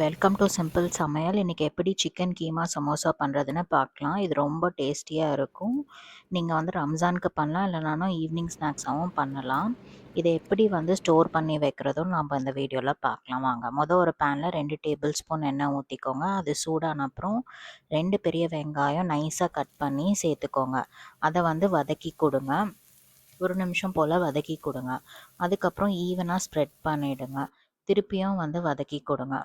Welcome to simple சமையல். இன்றைக்கி எப்படி சிக்கன் கீமா சமோசா பண்ணுறதுன்னு பார்க்கலாம். இது ரொம்ப டேஸ்டியாக இருக்கும். நீங்கள் வந்து ரம்ஜானுக்கு பண்ணலாம், இல்லைனாலும் ஈவினிங் ஸ்நாக்ஸாகவும் பண்ணலாம். இதை எப்படி வந்து ஸ்டோர் பண்ணி வைக்கிறதும் நம்ம இந்த வீடியோவில் பார்க்கலாம் வாங்க. ஒரு பேனில் 2 டேபிள் ஸ்பூன் எண்ணெய் ஊற்றிக்கோங்க. அது சூடான அப்புறம் 2 பெரிய வெங்காயம் நைஸாக கட் பண்ணி சேர்த்துக்கோங்க. அதை வந்து வதக்கி கொடுங்க. 1 நிமிஷம் போல் வதக்கி கொடுங்க. அதுக்கப்புறம் ஈவனாக ஸ்ப்ரெட் பண்ணிவிடுங்க. திருப்பியும் வந்து வதக்கி கொடுங்க.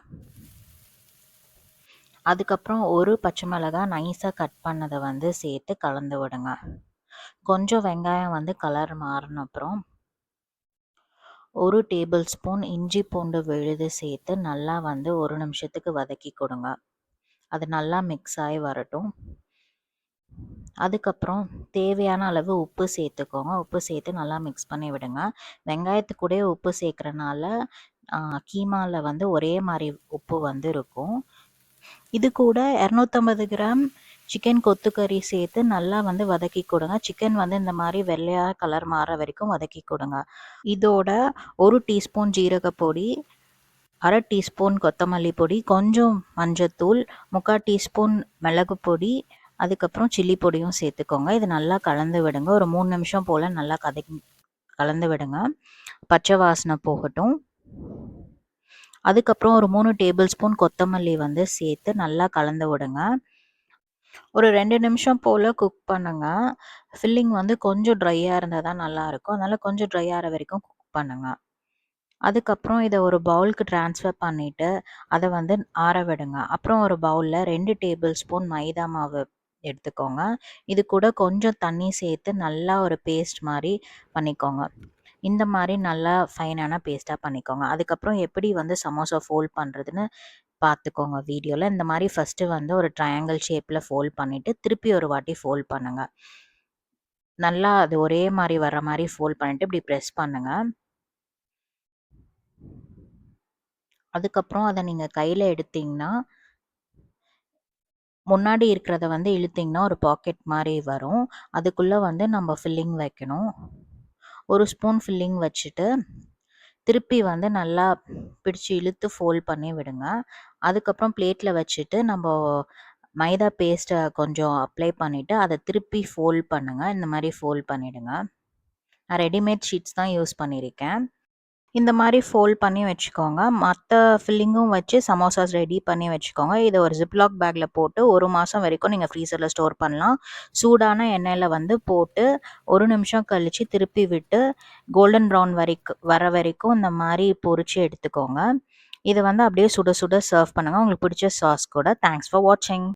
அதுக்கப்புறம் ஒரு பச்சை மிளகாய் நைஸாக கட் பண்ணதை வந்து சேர்த்து கலந்து விடுங்க. கொஞ்சம் வெங்காயம் வந்து கலர் மாறின அப்புறம் 1 டேபிள் ஸ்பூன் இஞ்சி பூண்டு விழுது சேர்த்து நல்லா வந்து 1 நிமிஷத்துக்கு வதக்கி கொடுங்க. அது நல்லா மிக்ஸ் ஆகி வரட்டும். அதுக்கப்புறம் தேவையான அளவு உப்பு சேர்த்துக்கோங்க. உப்பு சேர்த்து நல்லா மிக்ஸ் பண்ணி விடுங்க. வெங்காயத்துக்கூட உப்பு சேர்க்குறனால கீமாவில் வந்து ஒரே மாதிரி உப்பு வந்து இருக்கும். இது கூட 250 கிராம் சிக்கன் கொத்துக்கறி சேர்த்து நல்லா வந்து வதக்கி கொடுங்க. சிக்கன் வந்து இந்த மாதிரி வெள்ளையாக கலர் மாற வரைக்கும் வதக்கி கொடுங்க. இதோட 1 டீஸ்பூன் ஜீரகப்பொடி, 1/2 டீஸ்பூன் கொத்தமல்லி பொடி, கொஞ்சம் மஞ்சத்தூள், 3/4 டீஸ்பூன் மிளகு பொடி, அதுக்கப்புறம் சில்லி பொடியும் சேர்த்துக்கோங்க. இது நல்லா கலந்து விடுங்க. ஒரு 3 நிமிஷம் போல் நல்லா கலந்து விடுங்க. பச்சை வாசனை போகட்டும். அதுக்கப்புறம் ஒரு 3 டேபிள் ஸ்பூன் கொத்தமல்லி வந்து சேர்த்து நல்லா கலந்து விடுங்க. ஒரு 2 நிமிஷம் போல் குக் பண்ணுங்க. ஃபில்லிங் வந்து கொஞ்சம் ட்ரையாக இருந்தால் தான் நல்லாயிருக்கும். அதனால் கொஞ்சம் ட்ரை ஆகிற வரைக்கும் குக் பண்ணுங்க. அதுக்கப்புறம் இதை ஒரு பவுலுக்கு ட்ரான்ஸ்ஃபர் பண்ணிவிட்டு அதை வந்து ஆற விடுங்க. அப்புறம் ஒரு பவுலில் 2 டேபிள் ஸ்பூன் மைதா மாவு எடுத்துக்கோங்க. இது கூட கொஞ்சம் தண்ணி சேர்த்து நல்லா ஒரு பேஸ்ட் மாதிரி பண்ணிக்கோங்க. இந்த மாதிரி நல்லா ஃபைனான பேஸ்ட்டாக பண்ணிக்கோங்க. அதுக்கப்புறம் எப்படி வந்து சமோசா ஃபோல்ட் பண்ணுறதுன்னு பார்த்துக்கோங்க வீடியோவில். இந்த மாதிரி ஃபஸ்ட்டு வந்து ஒரு ட்ரையாங்கிள் ஷேப்பில் ஃபோல்ட் பண்ணிவிட்டு திருப்பி ஒரு வாட்டி ஃபோல்ட் பண்ணுங்கள். நல்லா அது ஒரே மாதிரி வர்ற மாதிரி ஃபோல்ட் பண்ணிவிட்டு இப்படி ப்ரெஸ் பண்ணுங்கள். அதுக்கப்புறம் அதை நீங்கள் கையில் எடுத்திங்கன்னா முன்னாடி இருக்கிறத வந்து இழுத்திங்கன்னா ஒரு பாக்கெட் மாதிரி வரும். அதுக்குள்ளே வந்து நம்ம ஃபில்லிங் வைக்கணும். 1 ஸ்பூன் ஃபில்லிங் வச்சுட்டு திருப்பி வந்து நல்லா பிடிச்சி இழுத்து ஃபோல்ட் பண்ணி விடுங்க. அதுக்கப்புறம் பிளேட்டில் வச்சுட்டு நம்ம மைதா பேஸ்ட்டை கொஞ்சம் அப்ளை பண்ணிவிட்டு அதை திருப்பி ஃபோல்ட் பண்ணுங்கள். இந்த மாதிரி ஃபோல்ட் பண்ணிவிடுங்க. நான் ரெடிமேட் ஷீட்ஸ் தான் யூஸ் பண்ணியிருக்கேன். இந்த மாதிரி ஃபோல்ட் பண்ணி வச்சுக்கோங்க. மற்ற ஃபில்லிங்கும் வச்சு சமோசாஸ் ரெடி பண்ணி வச்சுக்கோங்க. இதை ஒரு ஜிப்லாக் பேக்கில் போட்டு 1 மாதம் வரைக்கும் நீங்கள் ஃப்ரீசரில் ஸ்டோர் பண்ணலாம். சூடான எண்ணெயில் வந்து போட்டு 1 நிமிஷம் கழித்து திருப்பி விட்டு கோல்டன் ப்ரௌன் வர வரைக்கும் இந்த மாதிரி பொரித்து எடுத்துக்கோங்க. இதை வந்து அப்படியே சுட சுட சர்வ் பண்ணுங்கள். உங்களுக்கு பிடிச்ச சாஸ் கூட. தேங்க்ஸ் ஃபார் வாட்சிங்.